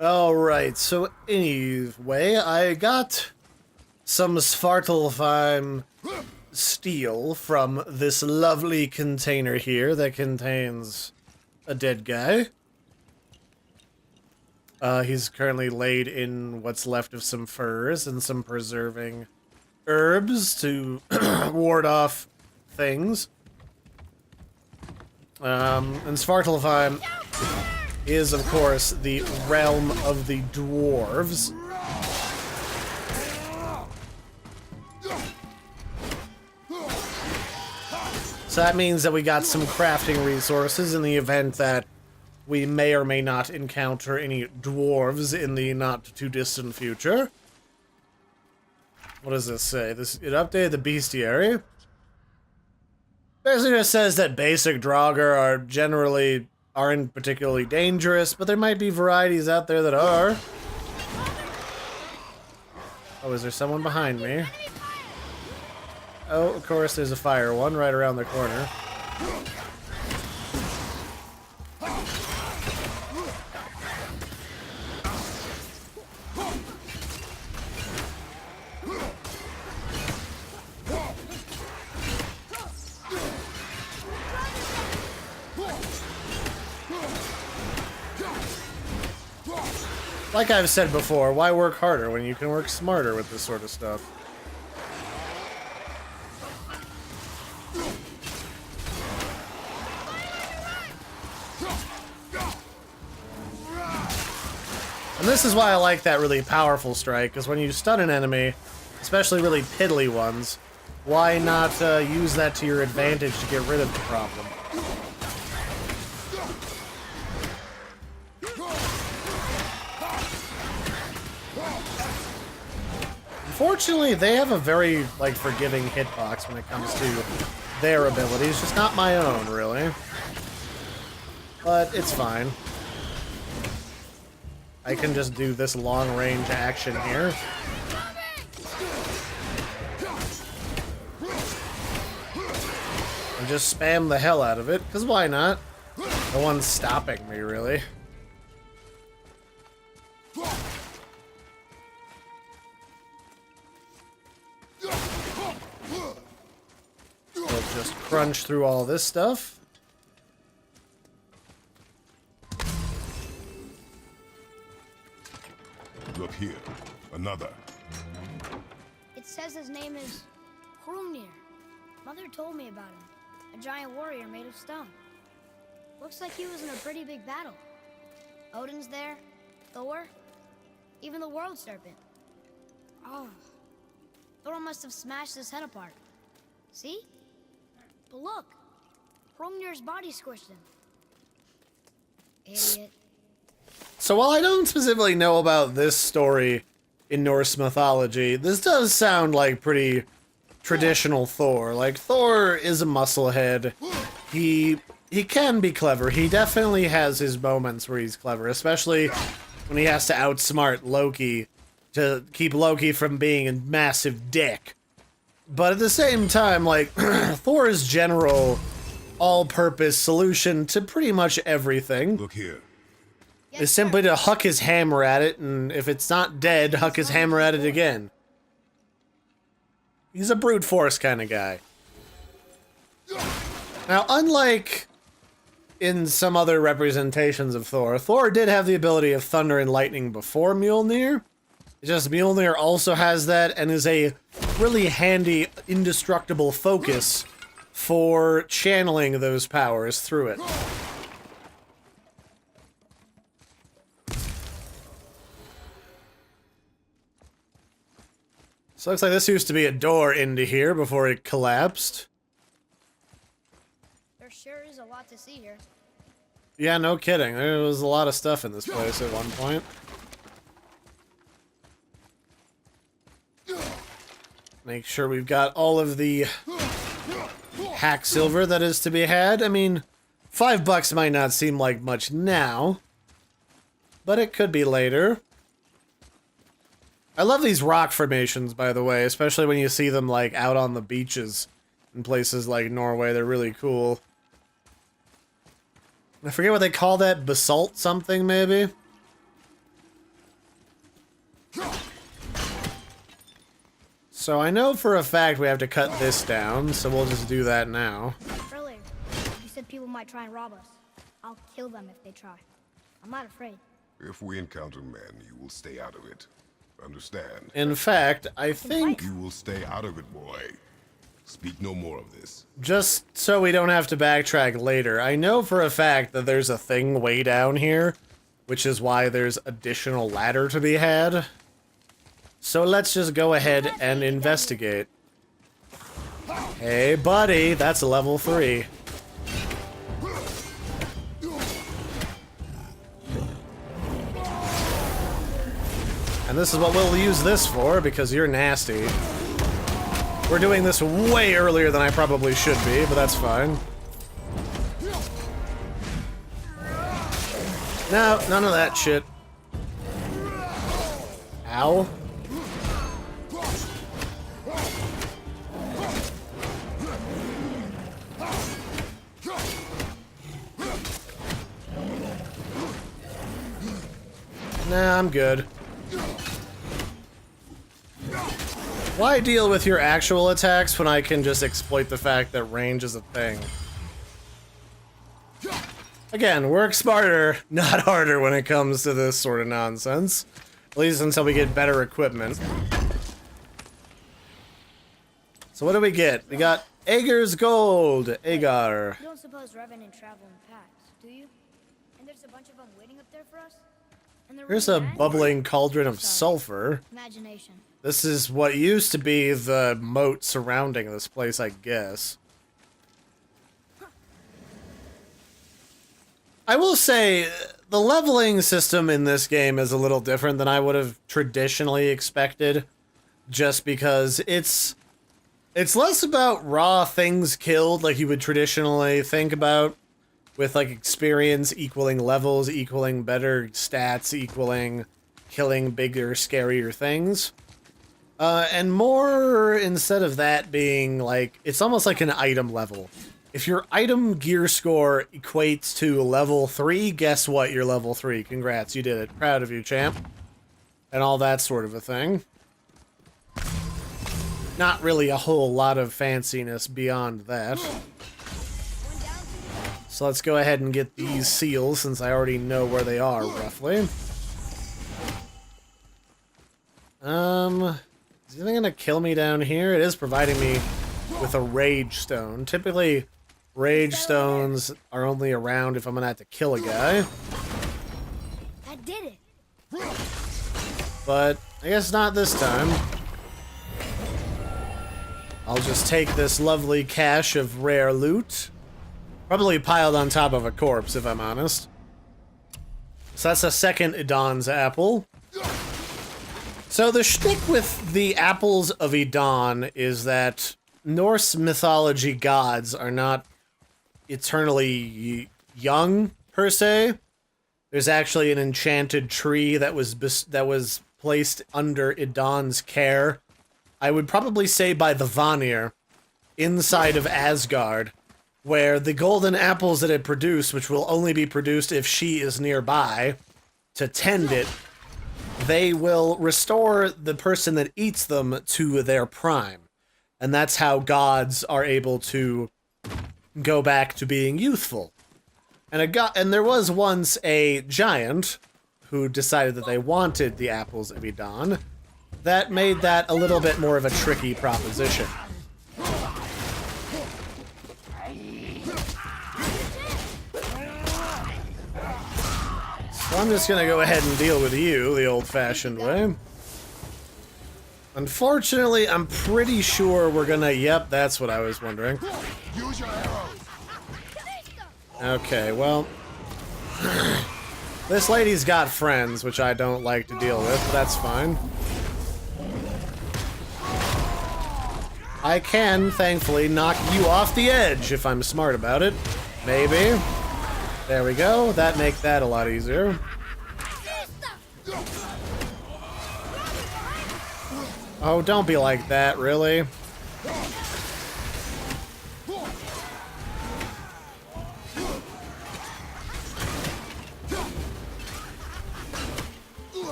Alright, so anyway, I got some Svartalfheim steel from this lovely container here that contains a dead guy. He's currently laid in what's left of some furs and some preserving herbs to ward off things. And Svartalfheim is, of course, the realm of the Dwarves. So that means that we got some crafting resources in the event that we may or may not encounter any dwarves in the not-too-distant future. What does this say? It updated the bestiary. Basically just says that basic Draugr aren't particularly dangerous, but there might be varieties out there that are. Oh, is there someone behind me? Oh, of course, there's a fire one right around the corner. Like I've said before, why work harder when you can work smarter with this sort of stuff? And this is why I like that really powerful strike, because when you stun an enemy, especially really piddly ones, why not use that to your advantage to get rid of the problem? Fortunately, they have a very, forgiving hitbox when it comes to their abilities. Just not my own, really. But it's fine. I can just do this long-range action here. And just spam the hell out of it, because why not? No one's stopping me, really. Just crunch through all this stuff. Look here, another. It says his name is Mjolnir. Mother told me about him. A giant warrior made of stone. Looks like he was in a pretty big battle. Odin's there, Thor, even the World Serpent. Oh, Thor must have smashed his head apart. See? But look, Mjolnir's body squished him. Idiot. So while I don't specifically know about this story in Norse mythology, this does sound like pretty traditional Thor. Like, Thor is a musclehead. He can be clever. He definitely has his moments where he's clever, especially when he has to outsmart Loki to keep Loki from being a massive dick. But at the same time, Thor's general all-purpose solution to pretty much everything Look here. is simply to huck his hammer at it, and if it's not dead, huck his hammer at it again. He's a brute force kind of guy. Now, unlike in some other representations of Thor, Thor did have the ability of thunder and lightning before Mjolnir. It's just Mjolnir also has that and is a really handy, indestructible focus for channeling those powers through it. So it looks like this used to be a door into here before it collapsed. There sure is a lot to see here. Yeah, no kidding. There was a lot of stuff in this place at one point. Make sure we've got all of the hack silver that is to be had. I mean, $5 might not seem like much now, but it could be later. I love these rock formations, by the way, especially when you see them, out on the beaches in places like Norway. They're really cool. I forget what they call that. Basalt something, maybe? So I know for a fact we have to cut this down, so we'll just do that now. Earlier, you said people might try and rob us. I'll kill them if they try. I'm not afraid. If we encounter men, you will stay out of it. Understand? In fact, I think, You will stay out of it, boy. Speak no more of this. just so we don't have to backtrack later, I know for a fact that there's a thing way down here, which is why there's additional ladder to be had. So let's just go ahead and investigate. Hey, buddy, that's a level 3. And this is what we'll use this for, because you're nasty. We're doing this way earlier than I probably should be, but that's fine. No, none of that shit. Ow. Nah, I'm good. Why deal with your actual attacks when I can just exploit the fact that range is a thing? Again, work smarter, not harder when it comes to this sort of nonsense. At least until we get better equipment. So what do we get? We got Ager's Gold. Agar. You don't suppose Revenant travel in packs, do you? And there's a bunch of them waiting up there for us? And they're Here's a really mad? bubbling cauldron of sulfur. Imagination. This is what used to be the moat surrounding this place, I guess. I will say, the leveling system in this game is a little different than I would have traditionally expected. Just because it's less about raw things killed like you would traditionally think about. With like experience equaling levels, equaling better stats, equaling killing bigger, scarier things. And more, instead of that being like, it's almost like an item level. If your item gear score equates to level 3, guess what? You're level 3. Congrats, you did it. Proud of you, champ. And all that sort of a thing. Not really a whole lot of fanciness beyond that. So let's go ahead and get these seals, since I already know where they are, roughly. Is anything gonna kill me down here? It is providing me with a rage stone. Typically, rage stones are only around if I'm gonna have to kill a guy. That did it. But I guess not this time. I'll just take this lovely cache of rare loot. Probably piled on top of a corpse, if I'm honest. So that's a second Idon's apple. So the shtick with the apples of Idon is that Norse mythology gods are not eternally young, per se. There's actually an enchanted tree that was placed under Idon's care. I would probably say by the Vanir, inside of Asgard, where the golden apples that it produced, which will only be produced if she is nearby to tend it, they will restore the person that eats them to their prime. And that's how gods are able to go back to being youthful. And there was once a giant who decided that they wanted the apples of Idon. That made that a little bit more of a tricky proposition. So I'm just gonna go ahead and deal with you the old-fashioned way. Unfortunately, I'm pretty sure we're gonna... Yep, that's what I was wondering. Use your arrows. Okay, well... This lady's got friends, which I don't like to deal with, but that's fine. I can, thankfully, knock you off the edge if I'm smart about it. Maybe. There we go. That makes that a lot easier. Oh, don't be like that, really.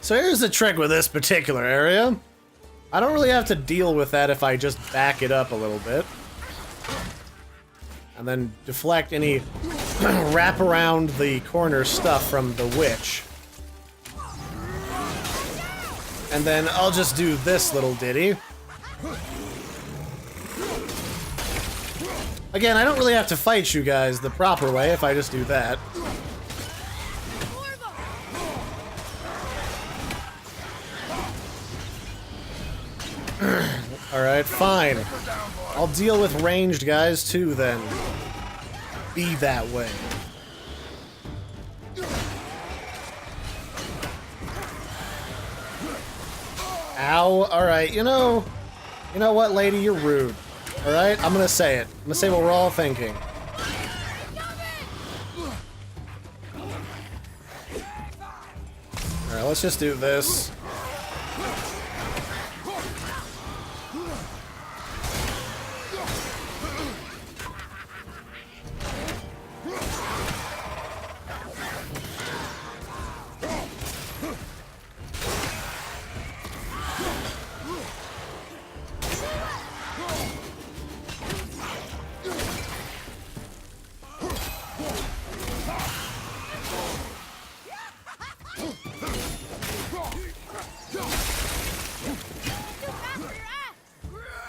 So here's the trick with this particular area. I don't really have to deal with that if I just back it up a little bit. And then deflect any wrap around the corner stuff from the witch. And then I'll just do this little ditty. Again, I don't really have to fight you guys the proper way if I just do that. Alright, fine. I'll deal with ranged guys too then. Be that way. Ow, alright, you know what, lady, you're rude. Alright, I'm gonna say it. I'm gonna say what we're all thinking. Alright, let's just do this.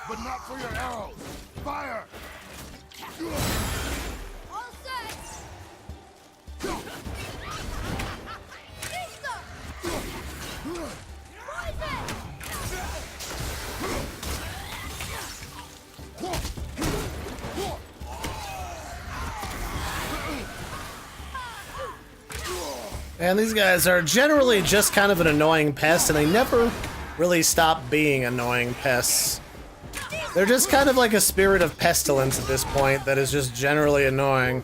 But not for your arrows! Fire! All set. And these guys are generally just kind of an annoying pest, and they never really stop being annoying pests. They're just kind of like a spirit of pestilence at this point that is just generally annoying.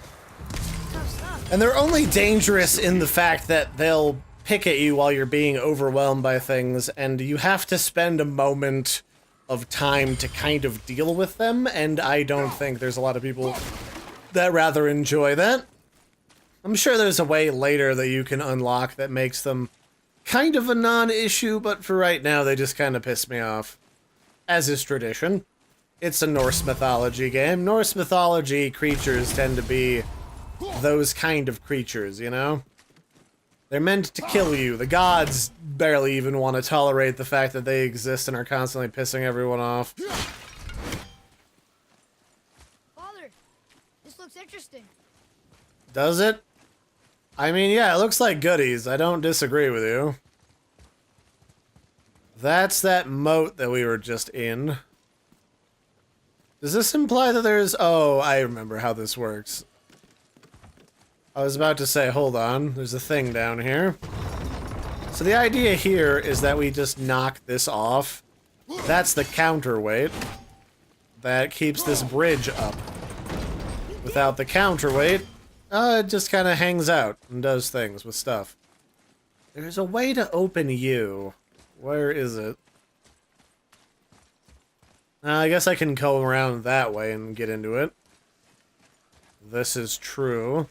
And they're only dangerous in the fact that they'll pick at you while you're being overwhelmed by things, and you have to spend a moment of time to kind of deal with them, and I don't think there's a lot of people that rather enjoy that. I'm sure there's a way later that you can unlock that makes them kind of a non-issue, but for right now they just kind of piss me off. As is tradition. It's a Norse mythology game. Norse mythology creatures tend to be those kind of creatures, you know? They're meant to kill you. The gods barely even want to tolerate the fact that they exist and are constantly pissing everyone off. Father, this looks interesting. Does it? I mean, yeah, it looks like goodies. I don't disagree with you. That's that moat that we were just in. Does this imply that there's... Oh, I remember how this works. I was about to say, hold on, there's a thing down here. So the idea here is that we just knock this off. That's the counterweight that keeps this bridge up. Without the counterweight, it just kind of hangs out and does things with stuff. There's a way to open you. Where is it? I guess I can go around that way and get into it. This is true.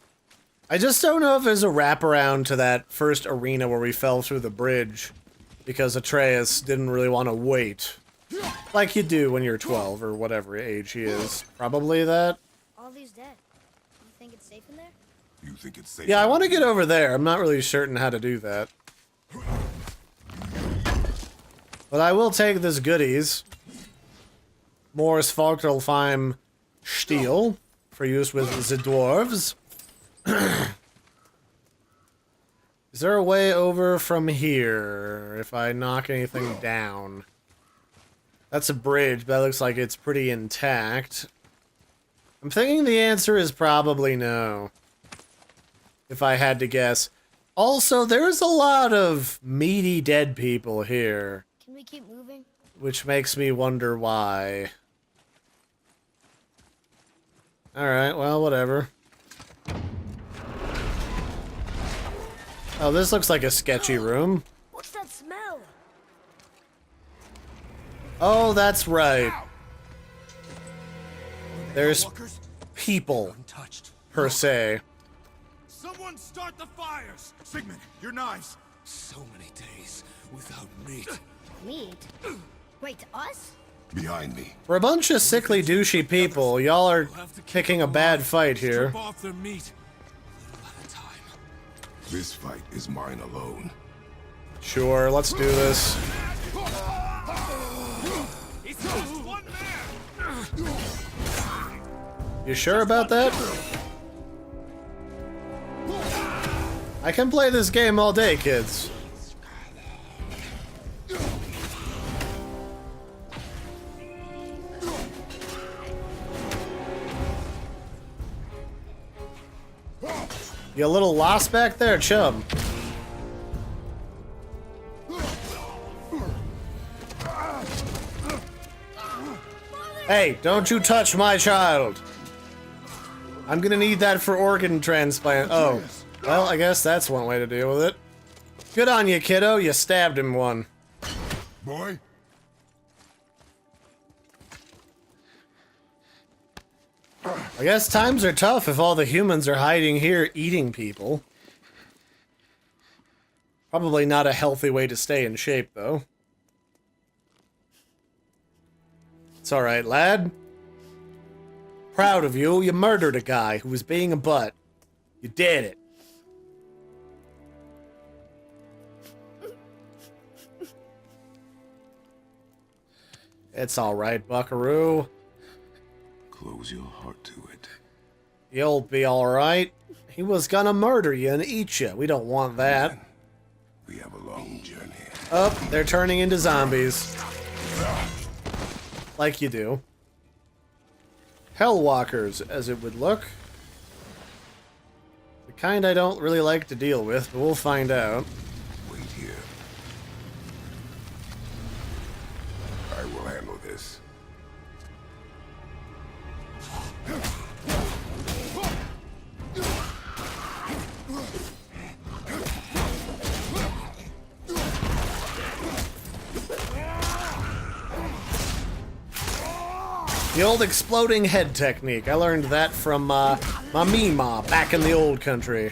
I just don't know if there's a wraparound to that first arena where we fell through the bridge. Because Atreus didn't really want to wait. Like you do when you're 12 or whatever age he is. Probably that. All these dead. You think it's safe in there? You think it's safe? Yeah, I want to get over there. I'm not really certain how to do that. But I will take this goodies. More Svartalfheim steel for use with the dwarves. Is there a way over from here if I knock anything down? That's a bridge, but that looks like it's pretty intact. I'm thinking the answer is probably no. If I had to guess. Also, there's a lot of meaty dead people here. Can we keep moving? Which makes me wonder why. Alright, well, whatever. Oh, this looks like a sketchy room. What's that smell? Oh, that's right. There's people, per se. Someone start the fires! Sigmund, your knives! So many days without meat. Meat? Wait, us? Behind me. For a bunch of sickly, douchey people, y'all are picking a bad fight here. Strip off their meat. Little at a time. This fight is mine alone. Sure, let's do this. He's just one man. You sure about that? I can play this game all day, kids. You a little lost back there, chum? Hey, don't you touch my child! I'm gonna need that for organ transplant. Oh, well, I guess that's one way to deal with it. Good on you, kiddo. You stabbed him one. Boy? I guess times are tough if all the humans are hiding here eating people. Probably not a healthy way to stay in shape, though. It's alright, lad. Proud of you. You murdered a guy who was being a butt. You did it. It's alright, buckaroo. Close your heart to it. You'll be alright. He was gonna murder you and eat you. We don't want that. We have a long journey. Oh, they're turning into zombies. Like you do. Hellwalkers, as it would look. The kind I don't really like to deal with, but we'll find out. Wait here. I will handle this. The old exploding head technique. I learned that from my Mima back in the old country.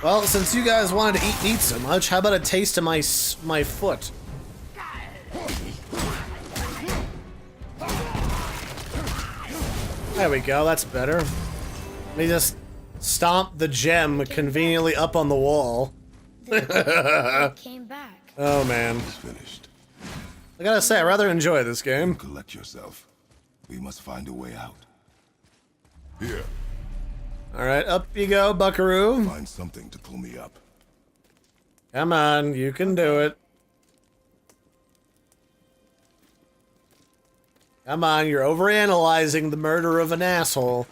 Well, since you guys wanted to eat meat so much, how about a taste of my foot? There we go, that's better. Let me just stomp the gem conveniently up on the wall. It came back. Oh man. It's finished. I gotta say, I rather enjoy this game. Collect yourself. We must find a way out. Here. Alright, up you go, buckaroo. Find something to pull me up. Come on, you can do it. Come on, you're overanalyzing the murder of an asshole.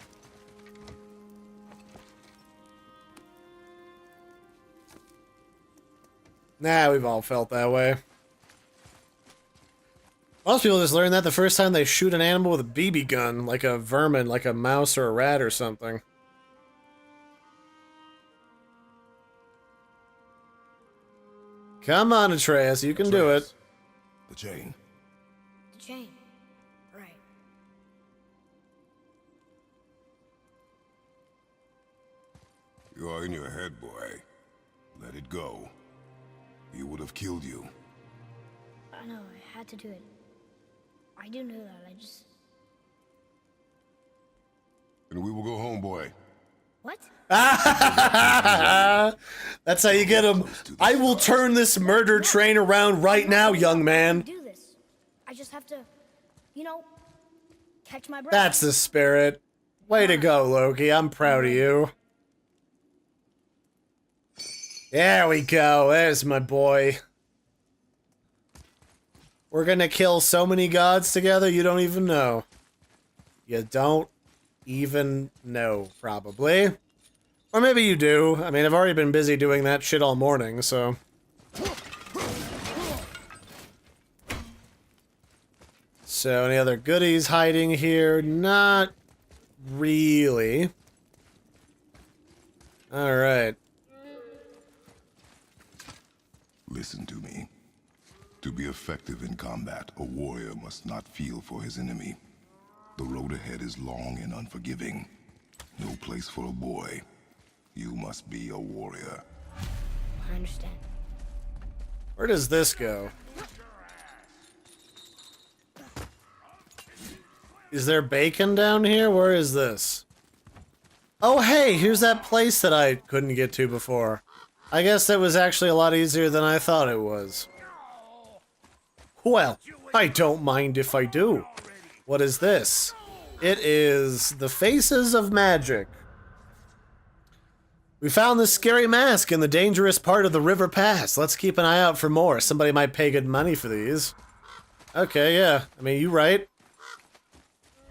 Nah, we've all felt that way. Most people just learn that the first time they shoot an animal with a BB gun, like a vermin, like a mouse or a rat or something. Come on, Atreus, you can do it. The chain. The chain. Right. You are in your head, boy. Let it go. He would have killed you. I know, I had to do it. I do know that, I just... And we will go home, boy. What? That's how you get him. I will turn this murder train around right now, young man. Do this. I just have to, you know, catch my breath. That's the spirit. Way to go, Loki. I'm proud of you. There we go. There's my boy. We're gonna kill so many gods together, you don't even know. You don't even know, probably. Or maybe you do. I mean, I've already been busy doing that shit all morning, so... So, any other goodies hiding here? Not really. Alright. Listen to me. To be effective in combat, a warrior must not feel for his enemy. The road ahead is long and unforgiving. No place for a boy. You must be a warrior. I understand. Where does this go? Is there bacon down here? Where is this? Oh, hey, here's that place that I couldn't get to before. I guess that was actually a lot easier than I thought it was. Well, I don't mind if I do. What is this? It is the Faces of Magic. We found this scary mask in the dangerous part of the river pass. Let's keep an eye out for more. Somebody might pay good money for these. Okay, yeah. I mean, you right.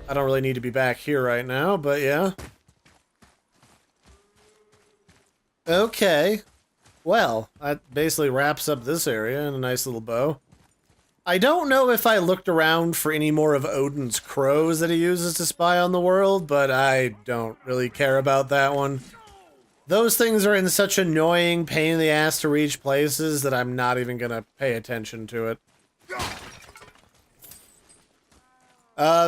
I don't really need to be back here right now, but yeah. Okay. Well, that basically wraps up this area in a nice little bow. I don't know if I looked around for any more of Odin's crows that he uses to spy on the world, but I don't really care about that one. Those things are in such annoying pain in the ass to reach places that I'm not even gonna pay attention to it.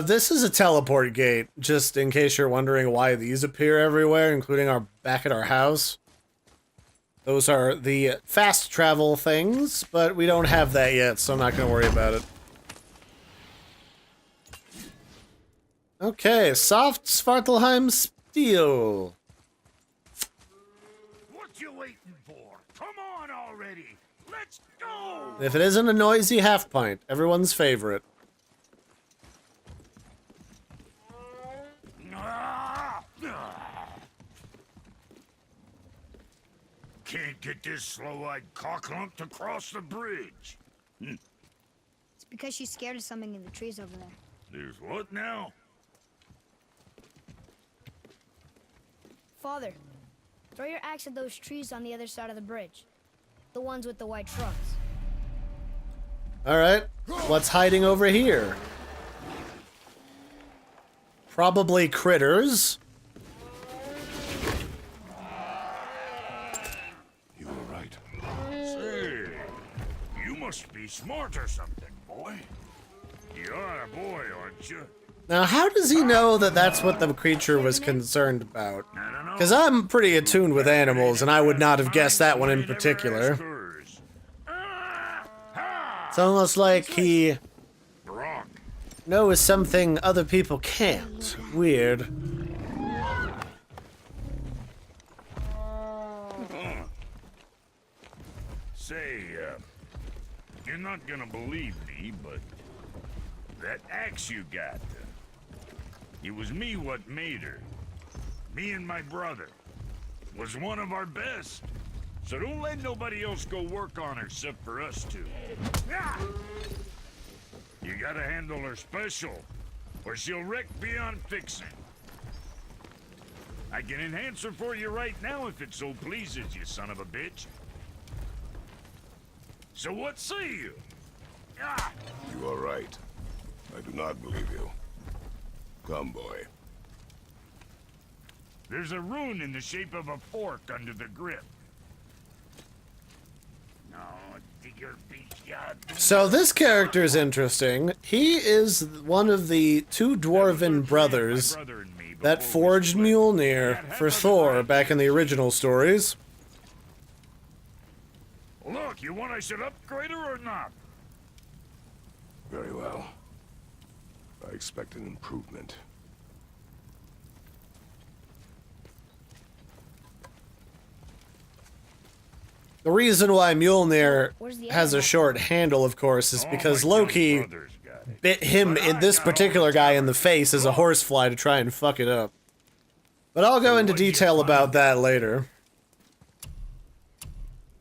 This is a teleport gate, just in case you're wondering why these appear everywhere, including our back at our house. Those are the fast travel things, but we don't have that yet, so I'm not gonna worry about it. Okay, soft Svartalheim steel. What you waiting for? Come on already. Let's go. If it isn't a noisy half pint, everyone's favorite. Can't get this slow-eyed cocklump to cross the bridge. It's because she's scared of something in the trees over there. There's what now? Father, throw your axe at those trees on the other side of the bridge. The ones with the white trunks. Alright, what's hiding over here? Probably critters. You were right. Say, you must be smart or something, boy. You are a boy, aren't you? Now, how does he know that that's what the creature was concerned about? I don't know. Because I'm pretty attuned with animals, and I would not have guessed that one in particular. It's almost like he Brock. knows something other people can't. Weird. Say, you're not gonna believe me, but that axe you got, it was me what made her. Me and my brother. Was one of our best. So don't let nobody else go work on her except for us two. Ah! You gotta handle her special, or she'll wreck beyond fixing. I can enhance her for you right now if it so pleases you, son of a bitch. So what say you? Ah! You are right. I do not believe you. Come, boy. There's a rune in the shape of a fork under the grip. No, digger beach yard. So this character is interesting. He is one of the two dwarven brothers that forged Mjolnir for Thor back in the original stories. Look, you want I should upgrade her or not? Very well. I expect an improvement. The reason why Mjolnir has a short handle, of course, is because Loki bit him in this particular guy in the face as a horsefly to try and fuck it up. But I'll go into detail about that later.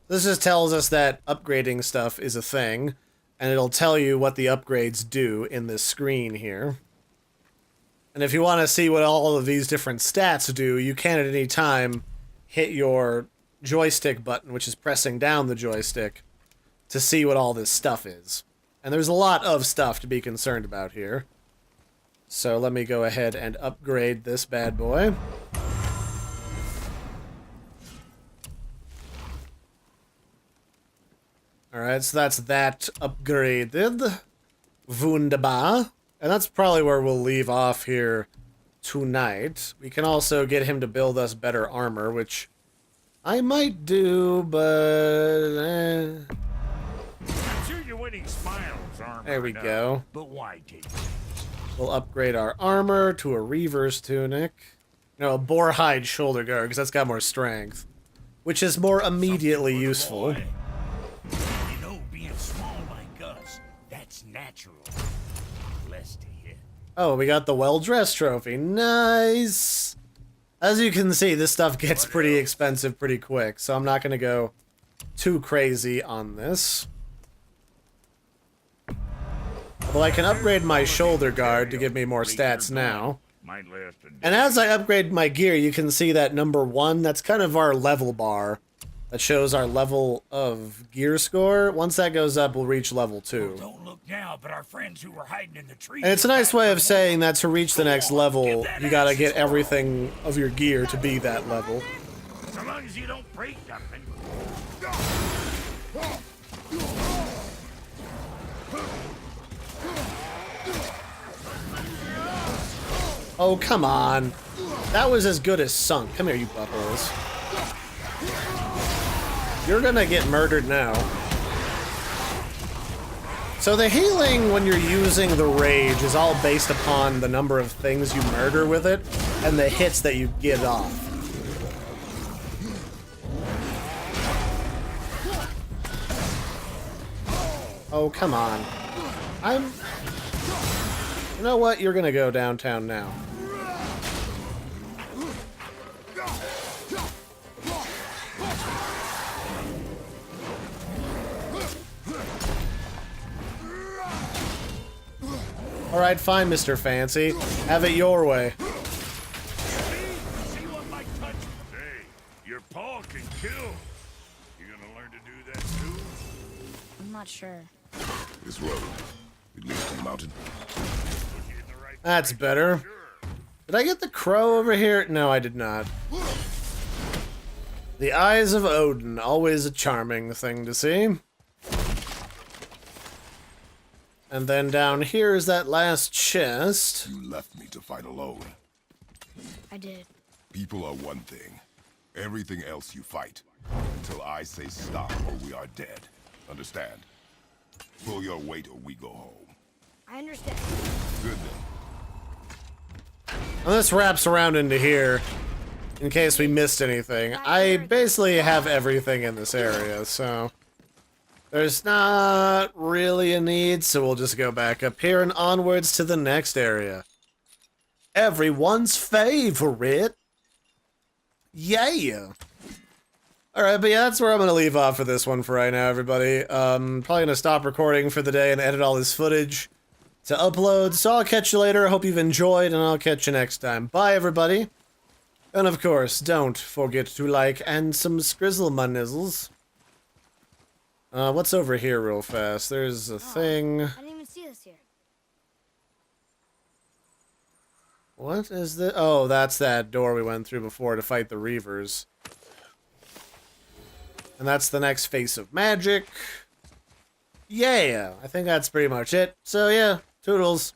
This just tells us that upgrading stuff is a thing, and it'll tell you what the upgrades do in this screen here. And if you want to see what all of these different stats do, you can at any time hit your joystick button, which is pressing down the joystick, to see what all this stuff is. And there's a lot of stuff to be concerned about here. So let me go ahead and upgrade this bad boy. Alright, so that's that upgraded. Wunderbar. And that's probably where we'll leave off here tonight. We can also get him to build us better armor, which I might do, but... I'm sure you're winning smiles, armor. There we go. But why take it? We'll upgrade our armor to a Reaver's tunic. No, a boar hide shoulder guard, because that's got more strength. Which is more immediately useful. Boy. You know, being small like us, that's natural. Blessed to hit. Oh, we got the well-dressed trophy. Nice! As you can see, this stuff gets pretty expensive pretty quick, so I'm not going to go too crazy on this. Well, I can upgrade my shoulder guard to give me more stats now. Might last a day. And as I upgrade my gear, you can see that number 1, that's kind of our level bar. That shows our level of gear score. Once that goes up, we'll reach level 2. Don't look now, but our friends who were hiding in the trees. And it's a nice way of saying that to reach the next level, you gotta get everything of your gear to be that level. So long as you don't break nothing. Oh, come on. That was as good as sunk. Come here, you buttholes. You're gonna get murdered now. So the healing when you're using the rage is all based upon the number of things you murder with it and the hits that you get off. Oh, come on. You know what? You're gonna go downtown now. Alright, fine, Mr. Fancy. Have it your way. See what my touch. Hey, your paw can kill. You gonna learn to do that too? I'm not sure. This road, it leads to the mountain. Put you in the right That's place, better. sure. Did I get the crow over here? No, I did not. The eyes of Odin, always a charming thing to see. And then down here is that last chest. You left me to fight alone. I did. People are one thing. Everything else you fight. Until I say stop or we are dead. Understand? Pull your weight or we go home. I understand. Good then. And this wraps around into here, in case we missed anything. I basically have everything in this area, so... There's not really a need, so we'll just go back up here and onwards to the next area. Everyone's favorite. Yeah. Alright, but yeah, that's where I'm going to leave off for this one for right now, everybody. Probably going to stop recording for the day and edit all this footage to upload. So I'll catch you later. I hope you've enjoyed, and I'll catch you next time. Bye, everybody. And of course, don't forget to like and some scrizzle my nizzles. What's over here real fast? There's a thing. I didn't even see this here. What is this? Oh, that's that door we went through before to fight the Reavers. And that's the next face of magic. Yeah, I think that's pretty much it. So yeah, toodles.